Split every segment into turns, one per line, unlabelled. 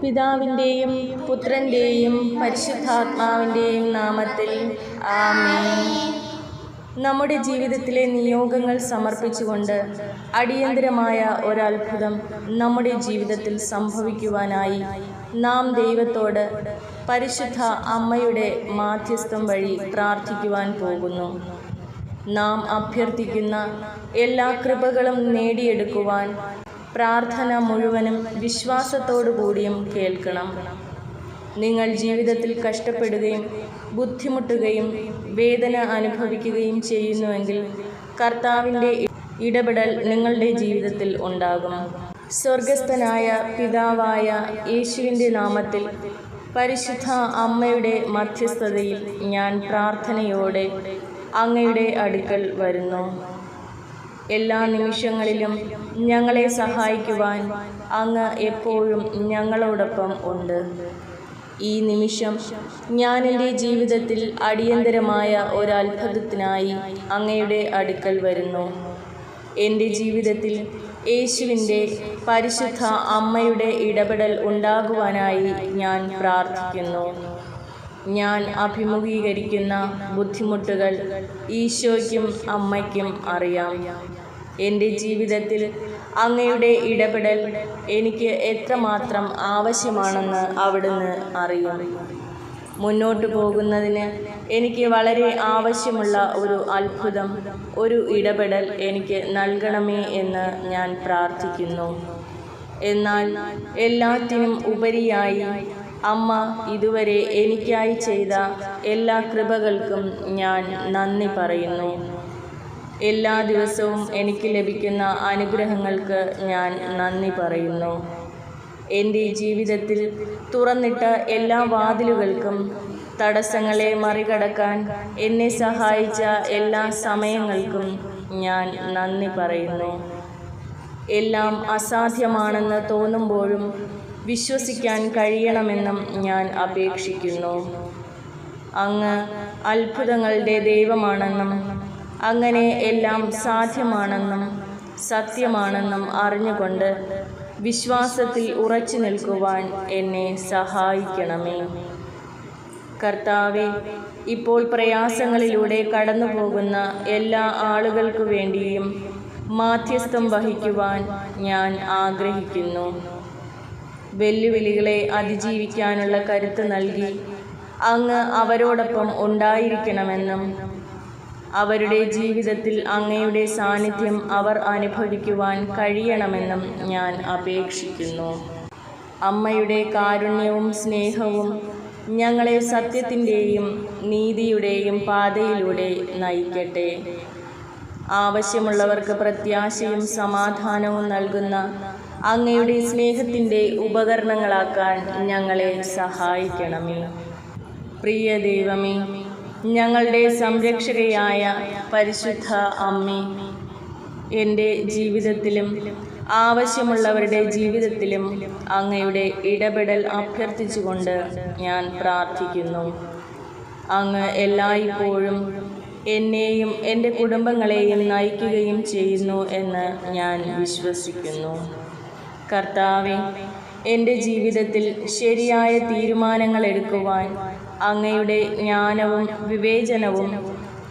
പിതാവിൻ്റെയും പുത്രൻ്റെയും പരിശുദ്ധാത്മാവിൻ്റെയും നാമത്തിൽ ആമേൻ. നമ്മുടെ ജീവിതത്തിലെ നിയോഗങ്ങൾ സമർപ്പിച്ചുകൊണ്ട് അടിയന്തരമായ ഒരത്ഭുതം നമ്മുടെ ജീവിതത്തിൽ സംഭവിക്കുവാനായി നാം ദൈവത്തോട് പരിശുദ്ധ അമ്മയുടെ മാധ്യസ്ഥം വഴി പ്രാർത്ഥിക്കുവാൻ പോകുന്നു. നാം അഭ്യർത്ഥിക്കുന്ന എല്ലാ കൃപകളും നേടിയെടുക്കുവാൻ പ്രാർത്ഥന മുഴുവനും വിശ്വാസത്തോടു കൂടിയും കേൾക്കണം. നിങ്ങൾ ജീവിതത്തിൽ കഷ്ടപ്പെടുകയും ബുദ്ധിമുട്ടുകയും വേദന അനുഭവിക്കുകയും ചെയ്യുന്നുവെങ്കിൽ കർത്താവിൻ്റെ ഇടപെടൽ നിങ്ങളുടെ ജീവിതത്തിൽ ഉണ്ടാകും. സ്വർഗസ്ഥനായ പിതാവായ യേശുവിൻ്റെ നാമത്തിൽ പരിശുദ്ധ അമ്മയുടെ മധ്യസ്ഥതയിൽ ഞാൻ പ്രാർത്ഥനയോടെ അങ്ങയുടെ അടുക്കൽ വരുന്നു. എല്ലാ നിമിഷങ്ങളിലും ഞങ്ങളെ സഹായിക്കുവാൻ അങ്ങ് എപ്പോഴും ഞങ്ങളോടൊപ്പം ഉണ്ട്. ഈ നിമിഷം ഞാൻ എൻ്റെ ജീവിതത്തിൽ അടിയന്തരമായ ഒരത്ഭുതത്തിനായി അങ്ങയുടെ അടുക്കൽ വരുന്നു. എൻ്റെ ജീവിതത്തിൽ യേശുവിൻ്റെ പരിശുദ്ധ അമ്മയുടെ ഇടപെടൽ ഉണ്ടാകുവാനായി ഞാൻ പ്രാർത്ഥിക്കുന്നു. ഞാൻ അഭിമുഖീകരിക്കുന്ന ബുദ്ധിമുട്ടുകൾ ഈശോയ്ക്കും അമ്മയ്ക്കും അറിയാം. എൻ്റെ ജീവിതത്തിൽ അങ്ങയുടെ ഇടപെടൽ എനിക്ക് എത്രമാത്രം ആവശ്യമാണെന്ന് അവിടുന്ന് അറിയും. മുന്നോട്ട് പോകുന്നതിന് എനിക്ക് വളരെ ആവശ്യമുള്ള ഒരു അത്ഭുതം, ഒരു ഇടപെടൽ എനിക്ക് നൽകണമേ എന്ന് ഞാൻ പ്രാർത്ഥിക്കുന്നു. എന്നാൽ എല്ലാറ്റിനും ഉപരിയായി അമ്മ ഇതുവരെ എനിക്കായി ചെയ്ത എല്ലാ കൃപകൾക്കും ഞാൻ നന്ദി പറയുന്നു. എല്ലാ ദിവസവും എനിക്ക് ലഭിക്കുന്ന അനുഗ്രഹങ്ങൾക്ക് ഞാൻ നന്ദി പറയുന്നു. എൻ്റെ ജീവിതത്തിൽ തുറന്നിട്ട എല്ലാ വാതിലുകൾക്കും തടസ്സങ്ങളെ മറികടക്കാൻ എന്നെ സഹായിച്ച എല്ലാ സമയങ്ങൾക്കും ഞാൻ നന്ദി പറയുന്നു. എല്ലാം അസാധ്യമാണെന്ന് തോന്നുമ്പോഴും വിശ്വസിക്കാൻ കഴിയണമെന്നും ഞാൻ അപേക്ഷിക്കുന്നു. അങ്ങ് അത്ഭുതങ്ങളുടെ ദൈവമാണെന്നും അങ്ങനെ എല്ലാം സാധ്യമാണെന്നും സത്യമാണെന്നും അറിഞ്ഞുകൊണ്ട് വിശ്വാസത്തിൽ ഉറച്ചു നിൽക്കുവാൻ എന്നെ സഹായിക്കണമേ. കർത്താവേ, ഇപ്പോൾ പ്രയാസങ്ങളിലൂടെ കടന്നു പോകുന്ന എല്ലാ ആളുകൾക്കു വേണ്ടിയും മാധ്യസ്ഥം വഹിക്കുവാൻ ഞാൻ ആഗ്രഹിക്കുന്നു. വെല്ലുവിളികളെ അതിജീവിക്കാനുള്ള കരുത്ത് നൽകി അങ്ങ് അവരോടൊപ്പം ഉണ്ടായിരിക്കണമെന്നും അവരുടെ ജീവിതത്തിൽ അങ്ങയുടെ സാന്നിധ്യം അവർ അനുഭവിക്കുവാൻ കഴിയണമെന്നും ഞാൻ അപേക്ഷിക്കുന്നു. അമ്മയുടെ കാരുണ്യവും സ്നേഹവും ഞങ്ങളെ സത്യത്തിൻ്റെയും നീതിയുടെയും പാതയിലൂടെ നയിക്കട്ടെ. ആവശ്യമുള്ളവർക്ക് പ്രത്യാശയും സമാധാനവും നൽകുന്ന അങ്ങയുടെ സ്നേഹത്തിൻ്റെ ഉപകരണങ്ങളാക്കാൻ ഞങ്ങളെ സഹായിക്കണമേ. പ്രിയ ദൈവമേ, ഞങ്ങളുടെ സംരക്ഷകയായ പരിശുദ്ധ അമ്മേ, എൻ്റെ ജീവിതത്തിലും ആവശ്യമുള്ളവരുടെ ജീവിതത്തിലും അങ്ങയുടെ ഇടപെടൽ അഭ്യർത്ഥിച്ചുകൊണ്ട് ഞാൻ പ്രാർത്ഥിക്കുന്നു. അങ്ങ് എല്ലായ്പ്പോഴും എന്നെയും എൻ്റെ കുടുംബങ്ങളെയും നയിക്കുകയും ചെയ്യുന്നു എന്ന് ഞാൻ വിശ്വസിക്കുന്നു. കർത്താവേ, എൻ്റെ ജീവിതത്തിൽ ശരിയായ തീരുമാനങ്ങൾ എടുക്കുവാൻ അങ്ങയുടെ ജ്ഞാനവും വിവേചനവും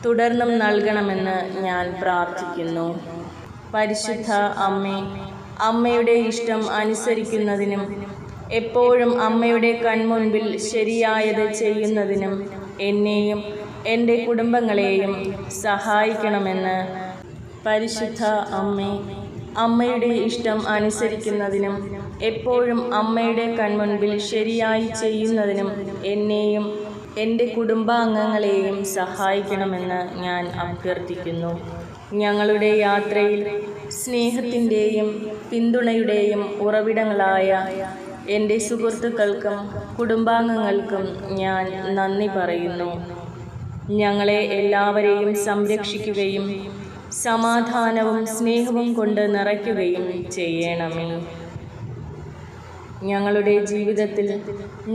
തുടർന്നും നൽകണമെന്ന് ഞാൻ പ്രാർത്ഥിക്കുന്നു. പരിശുദ്ധ അമ്മേ, അമ്മയുടെ ഇഷ്ടം അനുസരിക്കുന്നതിനും എപ്പോഴും അമ്മയുടെ കൺമുൻപിൽ ശരിയായത് ചെയ്യുന്നതിനും എന്നെയും എൻ്റെ കുടുംബങ്ങളെയും സഹായിക്കണമെന്ന് പരിശുദ്ധ അമ്മേ, അമ്മയുടെ ഇഷ്ടം അനുസരിക്കുന്നതിനും എപ്പോഴും അമ്മയുടെ കൺമുൻപിൽ ശരിയായി ചെയ്യുന്നതിനും എന്നെയും എൻ്റെ കുടുംബാംഗങ്ങളെയും സഹായിക്കണമെന്ന് ഞാൻ അഭ്യർത്ഥിക്കുന്നു. ഞങ്ങളുടെ യാത്രയിൽ സ്നേഹത്തിൻ്റെയും പിന്തുണയുടെയും ഉറവിടങ്ങളായ എൻ്റെ സുഹൃത്തുക്കൾക്കും കുടുംബാംഗങ്ങൾക്കും ഞാൻ നന്ദി പറയുന്നു. ഞങ്ങളെ എല്ലാവരെയും സംരക്ഷിക്കുകയും സമാധാനവും സ്നേഹവും കൊണ്ട് നിറയ്ക്കുകയും ചെയ്യണമേ. ഞങ്ങളുടെ ജീവിതത്തിൽ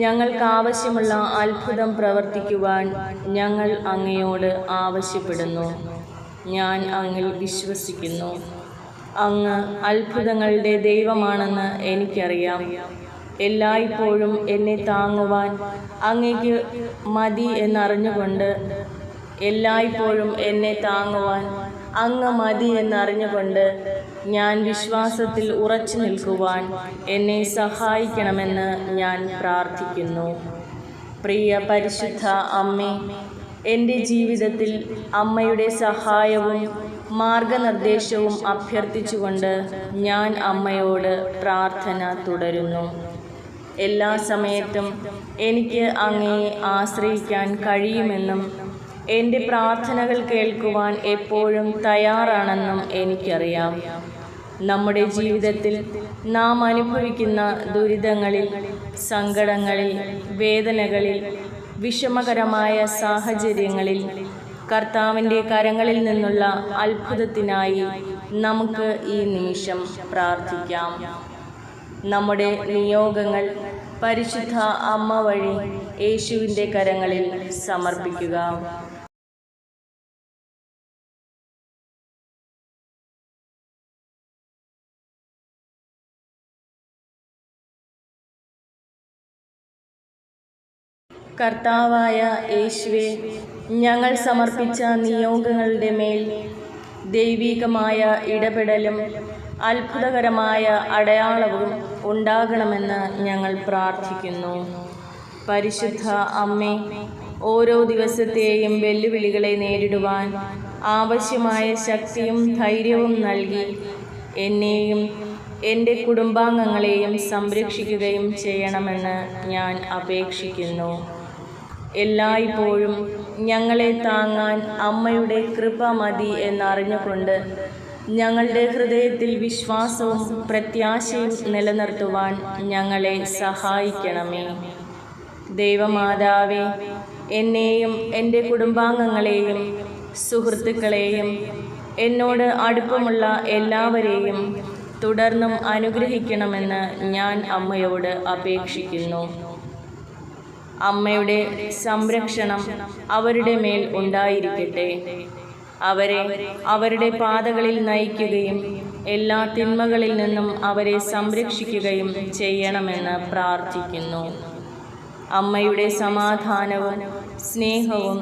ഞങ്ങൾക്ക് ആവശ്യമുള്ള അത്ഭുതം പ്രവർത്തിക്കുവാൻ ഞങ്ങൾ അങ്ങയോട് ആവശ്യപ്പെടുന്നു. ഞാൻ അങ്ങിൽ വിശ്വസിക്കുന്നു. അങ്ങ് അത്ഭുതങ്ങളുടെ ദൈവമാണെന്ന് എനിക്കറിയാം. എല്ലായ്പ്പോഴും എന്നെ താങ്ങുവാൻ അങ്ങയ്ക്ക് മതി എന്നറിഞ്ഞുകൊണ്ട് എല്ലായ്പ്പോഴും എന്നെ താങ്ങുവാൻ അങ്ങ് മതി എന്നറിഞ്ഞുകൊണ്ട് ഞാൻ വിശ്വാസത്തിൽ ഉറച്ചു നിൽക്കുവാൻ എന്നെ സഹായിക്കണമെന്ന് ഞാൻ പ്രാർത്ഥിക്കുന്നു. പ്രിയ പരിശുദ്ധ അമ്മേ, എൻ്റെ ജീവിതത്തിൽ അമ്മയുടെ സഹായവും മാർഗനിർദ്ദേശവും അഭ്യർത്ഥിച്ചുകൊണ്ട് ഞാൻ അമ്മയോട് പ്രാർത്ഥന തുടരുന്നു. എല്ലാ സമയത്തും എനിക്ക് അങ്ങയെ ആശ്രയിക്കാൻ കഴിയുമെന്നും എൻ്റെ പ്രാർത്ഥനകൾ കേൾക്കുവാൻ എപ്പോഴും തയ്യാറാണെന്നും എനിക്കറിയാം. നമ്മുടെ ജീവിതത്തിൽ നാം അനുഭവിക്കുന്ന ദുരിതങ്ങളിൽ, സങ്കടങ്ങളിൽ, വേദനകളിൽ, വിഷമകരമായ സാഹചര്യങ്ങളിൽ കർത്താവിൻ്റെ കരങ്ങളിൽ നിന്നുള്ള അത്ഭുതത്തിനായി നമുക്ക് ഈ നിമിഷം പ്രാർത്ഥിക്കാം. നമ്മുടെ നിയോഗങ്ങൾ പരിശുദ്ധ അമ്മ വഴി യേശുവിൻ്റെ കരങ്ങളിൽ സമർപ്പിക്കുക. കർത്താവായ യേശുവേ, ഞങ്ങൾ സമർപ്പിച്ച നിയോഗങ്ങളുടെ മേൽ ദൈവികമായ ഇടപെടലും അത്ഭുതകരമായ അടയാളവും ഉണ്ടാകണമെന്ന് ഞങ്ങൾ പ്രാർത്ഥിക്കുന്നു. പരിശുദ്ധ അമ്മേ, ഓരോ ദിവസത്തെയും വെല്ലുവിളികളെ നേരിടുവാൻ ആവശ്യമായ ശക്തിയും ധൈര്യവും നൽകി എന്നെയും എൻ്റെ കുടുംബാംഗങ്ങളെയും സംരക്ഷിക്കുകയും ചെയ്യണമെന്ന് ഞാൻ അപേക്ഷിക്കുന്നു. എല്ലായ്പ്പോഴും ഞങ്ങളെ താങ്ങാൻ അമ്മയുടെ കൃപ മതി എന്നറിഞ്ഞുകൊണ്ട് ഞങ്ങളുടെ ഹൃദയത്തിൽ വിശ്വാസവും പ്രത്യാശയും നിലനിർത്തുവാൻ ഞങ്ങളെ സഹായിക്കണമേ. ദൈവമാതാവേ, എന്നെയും എൻ്റെ കുടുംബാംഗങ്ങളെയും സുഹൃത്തുക്കളെയും എന്നോട് അടുപ്പമുള്ള എല്ലാവരെയും തുടർന്നും അനുഗ്രഹിക്കണമെന്ന് ഞാൻ അമ്മയോട് അപേക്ഷിക്കുന്നു. അമ്മയുടെ സംരക്ഷണം അവരുടെ മേൽ ഉണ്ടായിരിക്കട്ടെ. അവരെ അവരുടെ പാതകളിൽ നയിക്കുകയും എല്ലാ തിന്മകളിൽ നിന്നും അവരെ സംരക്ഷിക്കുകയും ചെയ്യണമെന്ന് പ്രാർത്ഥിക്കുന്നു. അമ്മയുടെ സമാധാനവും സ്നേഹവും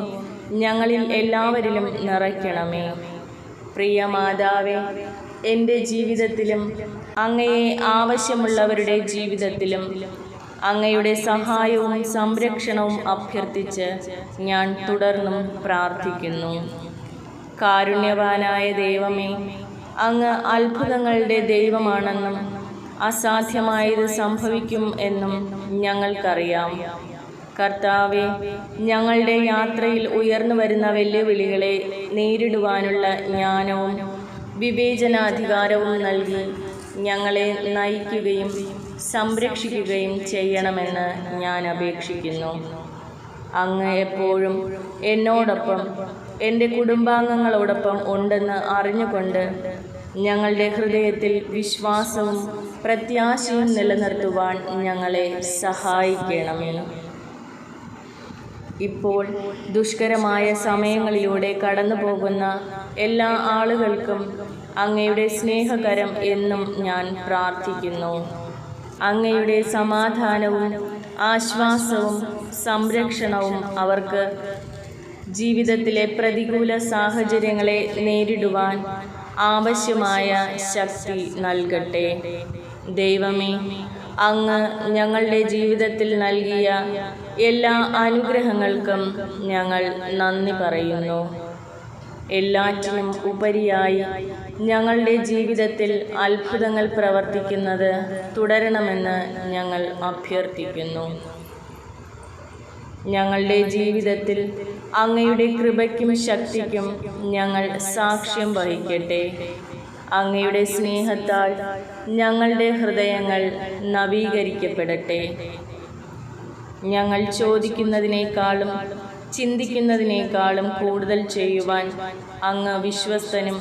ഞങ്ങളിൽ എല്ലാവരിലും നിറയ്ക്കണമേ. പ്രിയ മാതാവേ, എൻ്റെ ജീവിതത്തിലും അങ്ങയെ ആവശ്യമുള്ളവരുടെ ജീവിതത്തിലും അങ്ങയുടെ സഹായവും സംരക്ഷണവും അഭ്യർത്ഥിച്ച് ഞാൻ തുടർന്നും പ്രാർത്ഥിക്കുന്നു. കാരുണ്യവാനായ ദൈവമേ, അങ്ങ് അത്ഭുതങ്ങളുടെ ദൈവമാണെന്നും അസാധ്യമായത് സംഭവിക്കും എന്നും ഞങ്ങൾക്കറിയാം. കർത്താവേ, ഞങ്ങളുടെ യാത്രയിൽ ഉയർന്നു വരുന്ന വെല്ലുവിളികളെ നേരിടുവാനുള്ള ജ്ഞാനവും വിവേചനാധികാരവും നൽകി ഞങ്ങളെ നയിക്കുകയും സംരക്ഷിക്കുകയും ചെയ്യണമെന്ന് ഞാൻ അപേക്ഷിക്കുന്നു. അങ്ങ് എപ്പോഴും എന്നോടൊപ്പം എൻ്റെ കുടുംബാംഗങ്ങളോടൊപ്പം ഉണ്ടെന്ന് അറിഞ്ഞുകൊണ്ട് ഞങ്ങളുടെ ഹൃദയത്തിൽ വിശ്വാസവും പ്രത്യാശയും നിലനിർത്തുവാൻ ഞങ്ങളെ സഹായിക്കണമേ. ഇപ്പോൾ ദുഷ്കരമായ സമയങ്ങളിലൂടെ കടന്നു പോകുന്ന എല്ലാ ആളുകൾക്കും അങ്ങയുടെ സ്നേഹകരം എന്നും ഞാൻ പ്രാർത്ഥിക്കുന്നു. അങ്ങയുടെ സമാധാനവും ആശ്വാസവും സംരക്ഷണവും അവർക്ക് ജീവിതത്തിലെ പ്രതികൂല സാഹചര്യങ്ങളെ നേരിടുവാൻ ആവശ്യമായ ശക്തി നൽകട്ടെ. ദൈവമേ, അങ്ങ് ഞങ്ങളുടെ ജീവിതത്തിൽ നൽകിയ എല്ലാ അനുഗ്രഹങ്ങൾക്കും ഞങ്ങൾ നന്ദി പറയുന്നു. എല്ലാറ്റിനും ഉപരിയായി ഞങ്ങളുടെ ജീവിതത്തിൽ അത്ഭുതങ്ങൾ പ്രവർത്തിക്കുന്നത് തുടരണമെന്ന് ഞങ്ങൾ അഭ്യർത്ഥിക്കുന്നു. ഞങ്ങളുടെ ജീവിതത്തിൽ അങ്ങയുടെ കൃപയ്ക്കും ശക്തിക്കും ഞങ്ങൾ സാക്ഷ്യം വഹിക്കട്ടെ. അങ്ങയുടെ സ്നേഹത്താൽ ഞങ്ങളുടെ ഹൃദയങ്ങൾ നവീകരിക്കപ്പെടട്ടെ. ഞങ്ങൾ ചോദിക്കുന്നതിനേക്കാളും ചിന്തിക്കുന്നതിനേക്കാളും കൂടുതൽ ചെയ്യുവാൻ അങ്ങ് വിശ്വസ്തനും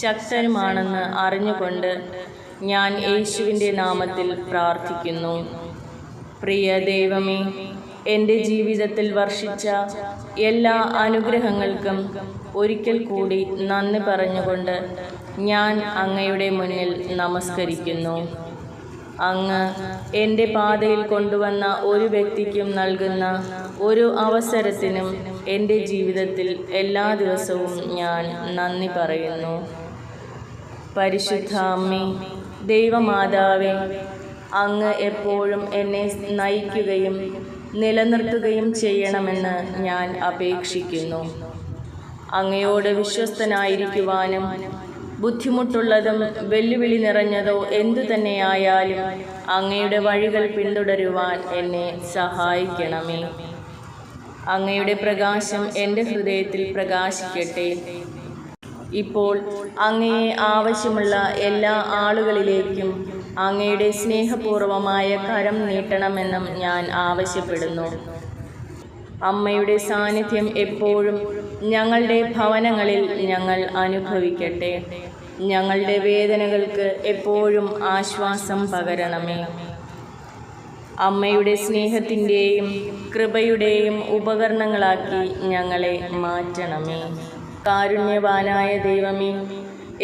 ശക്തനുമാണെന്ന് അറിഞ്ഞുകൊണ്ട് ഞാൻ യേശുവിൻ്റെ നാമത്തിൽ പ്രാർത്ഥിക്കുന്നു. പ്രിയ ദൈവമേ, എൻ്റെ ജീവിതത്തിൽ വർഷിച്ച എല്ലാ അനുഗ്രഹങ്ങൾക്കും ഒരിക്കൽ കൂടി നന്ദി പറഞ്ഞുകൊണ്ട് ഞാൻ അങ്ങയുടെ മുന്നിൽ നമസ്കരിക്കുന്നു. അങ്ങ് എൻ്റെ പാതയിൽ കൊണ്ടുവന്ന ഒരു വ്യക്തിക്കും നൽകുന്ന ഒരു അവസരത്തിനും എൻ്റെ ജീവിതത്തിൽ എല്ലാ ദിവസവും ഞാൻ നന്ദി പറയുന്നു. പരിശുദ്ധ അമ്മേ, ദൈവമാതാവേ, അങ്ങ് എപ്പോഴും എന്നെ നയിക്കുകയും നിലനിർത്തുകയും ചെയ്യണമെന്ന് ഞാൻ അപേക്ഷിക്കുന്നു. അങ്ങയോട് വിശ്വസ്തനായിരിക്കുവാനും ബുദ്ധിമുട്ടുള്ളതും വെല്ലുവിളി നിറഞ്ഞതോ എന്തു തന്നെയായാലും അങ്ങയുടെ വഴികൾ പിന്തുടരുവാൻ എന്നെ സഹായിക്കണമേ. അങ്ങയുടെ പ്രകാശം എൻ്റെ ഹൃദയത്തിൽ പ്രകാശിക്കട്ടെ. ഇപ്പോൾ അങ്ങയെ ആവശ്യമുള്ള എല്ലാ ആളുകളിലേക്കും അങ്ങയുടെ സ്നേഹപൂർവമായ കരം നീട്ടണമെന്നും ഞാൻ ആവശ്യപ്പെടുന്നു. അമ്മയുടെ സാന്നിധ്യം എപ്പോഴും ഞങ്ങളുടെ ഭവനങ്ങളിൽ ഞങ്ങൾ അനുഭവിക്കട്ടെ. ഞങ്ങളുടെ വേദനകൾക്ക് എപ്പോഴും ആശ്വാസം പകരണമേ. അമ്മയുടെ സ്നേഹത്തിൻ്റെയും കൃപയുടെയും ഉപകരണങ്ങളാക്കി ഞങ്ങളെ മാറ്റണമേ. കാരുണ്യവാനായ ദൈവമേ,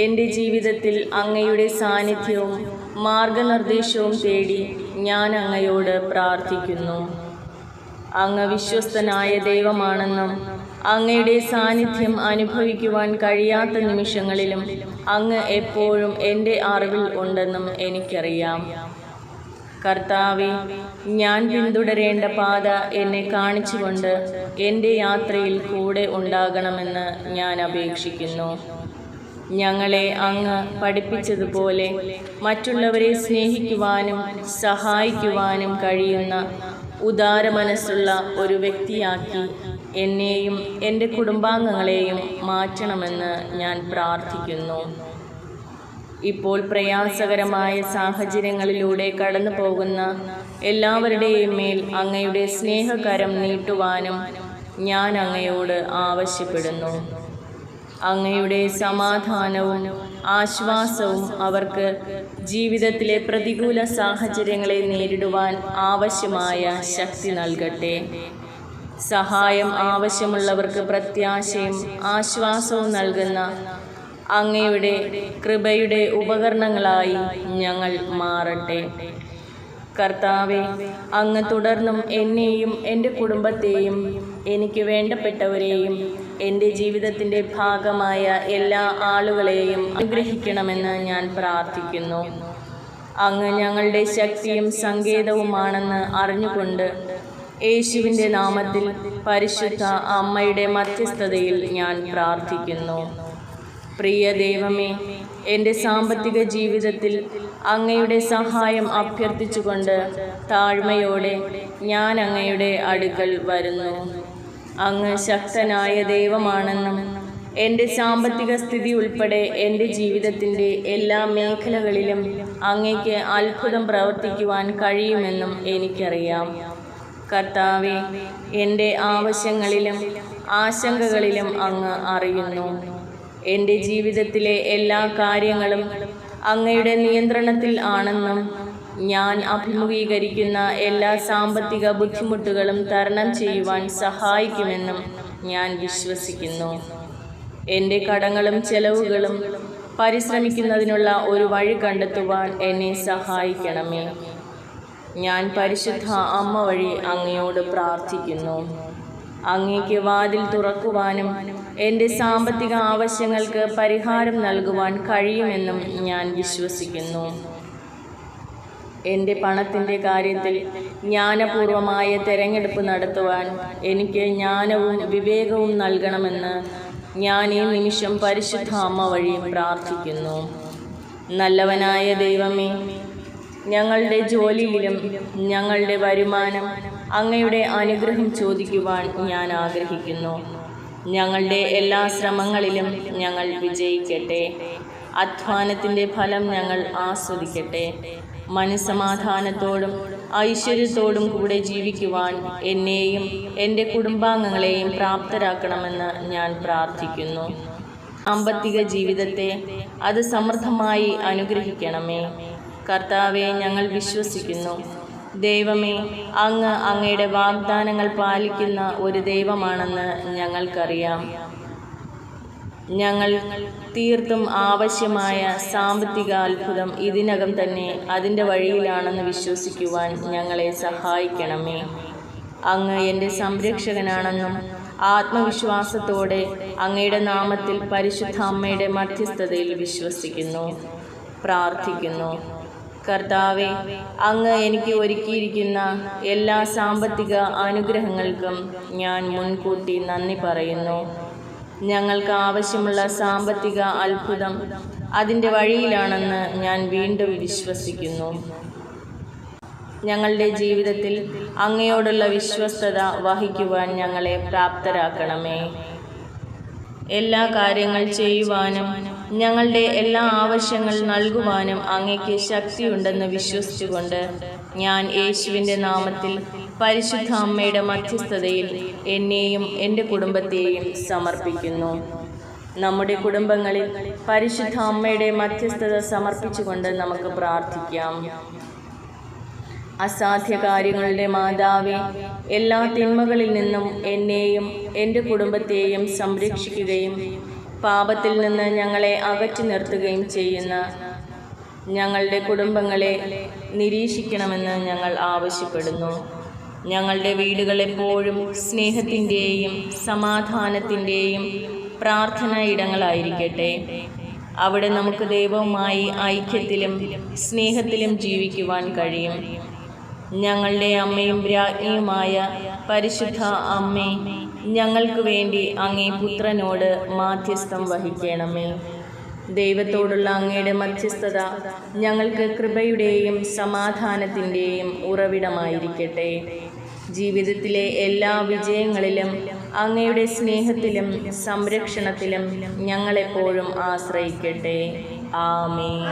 എൻ്റെ ജീവിതത്തിൽ അങ്ങയുടെ സാന്നിധ്യവും മാർഗനിർദ്ദേശവും തേടി ഞാൻ അങ്ങയോട് പ്രാർത്ഥിക്കുന്നു. അങ്ങ് വിശ്വസ്തനായ ദൈവമാണെന്നും അങ്ങയുടെ സാന്നിധ്യം അനുഭവിക്കുവാൻ കഴിയാത്ത നിമിഷങ്ങളിലും അങ്ങ് എപ്പോഴും എൻ്റെ അറിവിൽ ഉണ്ടെന്നും എനിക്കറിയാം. കർത്താവേ, ഞാൻ പിന്തുടരേണ്ട പാത എന്നെ കാണിച്ചുകൊണ്ട് എൻ്റെ യാത്രയിൽ കൂടെ ഉണ്ടാകണമെന്ന് ഞാൻ അപേക്ഷിക്കുന്നു. ഞങ്ങളെ അങ്ങ് പഠിപ്പിച്ചതുപോലെ മറ്റുള്ളവരെ സ്നേഹിക്കുവാനും സഹായിക്കുവാനും കഴിയുന്ന ഉദാരമനസ്സുള്ള ഒരു വ്യക്തിയാക്കി എന്നെയും എൻ്റെ കുടുംബാംഗങ്ങളെയും മാറ്റണമെന്ന് ഞാൻ പ്രാർത്ഥിക്കുന്നു. ഇപ്പോൾ പ്രയാസകരമായ സാഹചര്യങ്ങളിലൂടെ കടന്നു പോകുന്ന എല്ലാവരുടെയും മേൽ അങ്ങയുടെ സ്നേഹകരം നീട്ടുവാനും ഞാൻ അങ്ങയോട് ആവശ്യപ്പെടുന്നു. അങ്ങയുടെ സമാധാനവും ആശ്വാസവും അവർക്ക് ജീവിതത്തിലെ പ്രതികൂല സാഹചര്യങ്ങളെ നേരിടുവാൻ ആവശ്യമായ ശക്തി നൽകട്ടെ. സഹായം ആവശ്യമുള്ളവർക്ക് പ്രത്യാശയും ആശ്വാസവും നൽകുന്ന അങ്ങയുടെ കൃപയുടെ ഉപകരണങ്ങളായി ഞങ്ങൾ മാറട്ടെ. കർത്താവെ, അങ്ങ് തുടർന്നും എന്നെയും എൻ്റെ കുടുംബത്തെയും എനിക്ക് വേണ്ടപ്പെട്ടവരെയും എൻ്റെ ജീവിതത്തിൻ്റെ ഭാഗമായ എല്ലാ ആളുകളെയും അനുഗ്രഹിക്കണമെന്ന് ഞാൻ പ്രാർത്ഥിക്കുന്നു. അങ്ങ് ഞങ്ങളുടെ ശക്തിയും സങ്കേതവുമാണെന്ന് അറിഞ്ഞുകൊണ്ട് യേശുവിൻ്റെ നാമത്തിൽ പരിശുദ്ധ അമ്മയുടെ മധ്യസ്ഥതയിൽ ഞാൻ പ്രാർത്ഥിക്കുന്നു. പ്രിയ ദൈവമേ, എൻ്റെ സാമ്പത്തിക ജീവിതത്തിൽ അങ്ങയുടെ സഹായം അഭ്യർത്ഥിച്ചുകൊണ്ട് താഴ്മയോടെ ഞാൻ അങ്ങയുടെ അടുക്കൽ വരുന്നു. അങ്ങ് ശക്തനായ ദൈവമാണെന്നും എൻ്റെ സാമ്പത്തിക സ്ഥിതി ഉൾപ്പെടെ എൻ്റെ ജീവിതത്തിൻ്റെ എല്ലാ മേഖലകളിലും അങ്ങയ്ക്ക് അത്ഭുതം പ്രവർത്തിക്കുവാൻ കഴിയുമെന്നും എനിക്കറിയാം. കർത്താവെ, എൻ്റെ ആവശ്യങ്ങളിലും ആശങ്കകളിലും അങ്ങ് അറിയുന്നു. എൻ്റെ ജീവിതത്തിലെ എല്ലാ കാര്യങ്ങളും അങ്ങയുടെ നിയന്ത്രണത്തിൽ ആണെന്നും ഞാൻ അഭിമുഖീകരിക്കുന്ന എല്ലാ സാമ്പത്തിക ബുദ്ധിമുട്ടുകളും തരണം ചെയ്യുവാൻ സഹായിക്കുമെന്നും ഞാൻ വിശ്വസിക്കുന്നു. എൻ്റെ കടങ്ങളും ചെലവുകളും പരിശ്രമിക്കുന്നതിനുള്ള ഒരു വഴി കണ്ടെത്തുവാൻ എന്നെ സഹായിക്കണമേ. ഞാൻ പരിശുദ്ധ അമ്മ വഴി അങ്ങയോട് പ്രാർത്ഥിക്കുന്നു. അങ്ങേക്ക് വാതിൽ തുറക്കുവാനും എൻ്റെ സാമ്പത്തിക ആവശ്യങ്ങൾക്ക് പരിഹാരം നൽകുവാൻ കഴിയുമെന്നും ഞാൻ വിശ്വസിക്കുന്നു. എൻ്റെ പണത്തിൻ്റെ കാര്യത്തിൽ ജ്ഞാനപൂർവമായ തിരഞ്ഞെടുപ്പ് നടത്തുവാൻ എനിക്ക് ജ്ഞാനവും വിവേകവും നൽകണമെന്ന് ഞാൻ ഈ നിമിഷം പരിശുദ്ധ അമ്മ വഴി പ്രാർത്ഥിക്കുന്നു. നല്ലവനായ ദൈവമേ, ഞങ്ങളുടെ ജോലിയിലും ഞങ്ങളുടെ വരുമാനം അങ്ങയുടെ അനുഗ്രഹം ചോദിക്കുവാൻ ഞാൻ ആഗ്രഹിക്കുന്നു. ഞങ്ങളുടെ എല്ലാ ശ്രമങ്ങളിലും ഞങ്ങൾ വിജയിക്കട്ടെ. അധ്വാനത്തിൻ്റെ ഫലം ഞങ്ങൾ ആസ്വദിക്കട്ടെ. മനസ്സമാധാനത്തോടും ഐശ്വര്യത്തോടും കൂടെ ജീവിക്കുവാൻ എന്നെയും എൻ്റെ കുടുംബാംഗങ്ങളെയും പ്രാപ്തരാക്കണമെന്ന് ഞാൻ പ്രാർത്ഥിക്കുന്നു. സാമ്പത്തിക ജീവിതത്തെ അത് സമൃദ്ധമായി അനുഗ്രഹിക്കണമേ. കർത്താവെ, ഞങ്ങൾ വിശ്വസിക്കുന്നു. ദൈവമേ, അങ്ങ് അങ്ങയുടെ വാഗ്ദാനങ്ങൾ പാലിക്കുന്ന ഒരു ദൈവമാണെന്ന് ഞങ്ങൾക്കറിയാം. ഞങ്ങൾ തീർത്തും ആവശ്യമായ സാമ്പത്തിക അത്ഭുതം ഇതിനകം തന്നെ അതിൻ്റെ വഴിയിലാണെന്ന് വിശ്വസിക്കുവാൻ ഞങ്ങളെ സഹായിക്കണമേ. അങ്ങ് എൻ്റെ സംരക്ഷകനാണെന്നും ആത്മവിശ്വാസത്തോടെ അങ്ങയുടെ നാമത്തിൽ പരിശുദ്ധ അമ്മയുടെ മധ്യസ്ഥതയിൽ വിശ്വസിക്കുന്നു, പ്രാർത്ഥിക്കുന്നു. കർത്താവെ, അങ്ങ് എനിക്ക് ഒരുക്കിയിരിക്കുന്ന എല്ലാ സാമ്പത്തിക അനുഗ്രഹങ്ങൾക്കും ഞാൻ മുൻകൂട്ടി നന്ദി പറയുന്നു. ഞങ്ങൾക്ക് ആവശ്യമുള്ള സാമ്പത്തിക അത്ഭുതം അതിൻ്റെ വഴിയിലാണെന്ന് ഞാൻ വീണ്ടും വിശ്വസിക്കുന്നു. ഞങ്ങളുടെ ജീവിതത്തിൽ അങ്ങയോടുള്ള വിശ്വസ്തത വഹിക്കുവാൻ ഞങ്ങളെ പ്രാപ്തരാക്കണമേ. എല്ലാ കാര്യങ്ങൾ ചെയ്യുവാനും ഞങ്ങളുടെ എല്ലാ ആവശ്യങ്ങൾ നൽകുവാനും അങ്ങയ്ക്ക് ശക്തിയുണ്ടെന്ന് വിശ്വസിച്ചുകൊണ്ട് ഞാൻ യേശുവിൻ്റെ നാമത്തിൽ പരിശുദ്ധ അമ്മയുടെ മധ്യസ്ഥതയിൽ എന്നെയും എൻ്റെ കുടുംബത്തെയും സമർപ്പിക്കുന്നു. നമ്മുടെ കുടുംബങ്ങളിൽ പരിശുദ്ധ അമ്മയുടെ മധ്യസ്ഥത സമർപ്പിച്ചുകൊണ്ട് നമുക്ക് പ്രാർത്ഥിക്കാം. അസാധ്യ കാര്യങ്ങളുടെ മാതാവേ, എല്ലാ തിന്മകളിൽ നിന്നും എന്നെയും എൻ്റെ കുടുംബത്തെയും സംരക്ഷിക്കുകയും പാപത്തിൽ നിന്ന് ഞങ്ങളെ അകറ്റി നിർത്തുകയും ചെയ്യുന്ന ഞങ്ങളുടെ കുടുംബങ്ങളെ നിരീക്ഷിക്കണമെന്ന് ഞങ്ങൾ ആവശ്യപ്പെടുന്നു. ഞങ്ങളുടെ വീടുകളെപ്പോഴും സ്നേഹത്തിൻ്റെയും സമാധാനത്തിൻ്റെയും പ്രാർത്ഥന ഇടങ്ങളായിരിക്കട്ടെ. അവിടെ നമുക്ക് ദൈവവുമായി ഐക്യത്തിലും സ്നേഹത്തിലും ജീവിക്കുവാൻ കഴിയും. ഞങ്ങളുടെ അമ്മയും രാജ്ഞിയുമായ പരിശുദ്ധ അമ്മേ, ഞങ്ങൾക്ക് വേണ്ടി അങ്ങേ പുത്രനോട് മാധ്യസ്ഥം വഹിക്കണമേ. ദൈവത്തോടുള്ള അങ്ങയുടെ മധ്യസ്ഥത ഞങ്ങൾക്ക് കൃപയുടെയും സമാധാനത്തിൻ്റെയും ഉറവിടമായിരിക്കട്ടെ. ജീവിതത്തിലെ എല്ലാ വിജയങ്ങളിലും അങ്ങയുടെ സ്നേഹത്തിലും സംരക്ഷണത്തിലും ഞങ്ങളെപ്പോഴും ആശ്രയിക്കട്ടെ. ആമേൻ.